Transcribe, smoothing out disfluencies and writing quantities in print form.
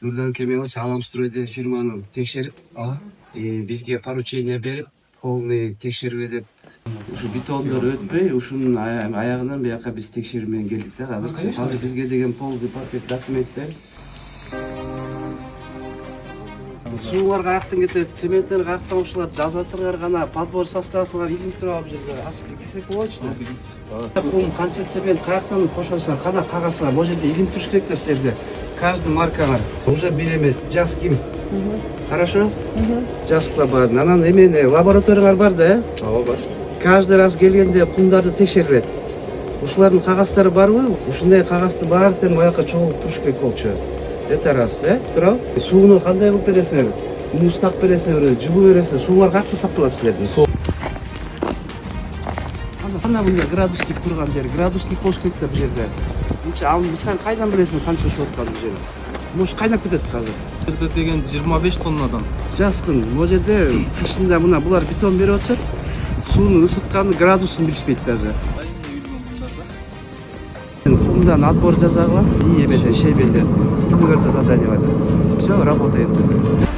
Нурдан Кемелович Аламстройден фирманы текшерип, бизге поручение берип, полный текшерүү деп, ушу бетондор өтпөй, ушунун аягынан бияка биз текшерүү менен келдик да. Азыр бизге деген полный пакет документтер. Сууңар каяктан кетет, цементтер каяктан ушулар жазатыргар гана подбор составы илинип турат бул жерде. Ачып кесек болчу да. Кум канча цемент каяктан кошосуңар, кана кагазсыңар, бул жерде илинип туруш керек да силерде. Каждый маркаңар уже бир эмес, жаз ким. Хорошо? Жазыкла бар. Анан эмени лабораторияңар бар да, Ооба бар. каждый раз келгенде кумдарды текшерилет. Ушулардын кагаздары барбы? Ушундай кагазды баардыгын буяка чогулуп туруш керек болчу. Это раз, туурабы? Сууну кандай кылып бересиңер? Муз так бересиңер, жылуу бересиңер, суулар качта сакталат силердин? Кандай мындай градусник турган жер, градусник болуш керек да бул жерде. Ал сен кайдан билесиң канча суут калды бул жерде? Муш кайнап кетет азыр. Жерде деген 25 тоннадан. Жазгын, бул жерде кышында мына булар бетон берип атышат. Суунун ысытканы градусун билишпейт даже. Кумдан отбор жасагыла и эмеден шейбелден. Күнүгөрдө задание бар. Все, работаем.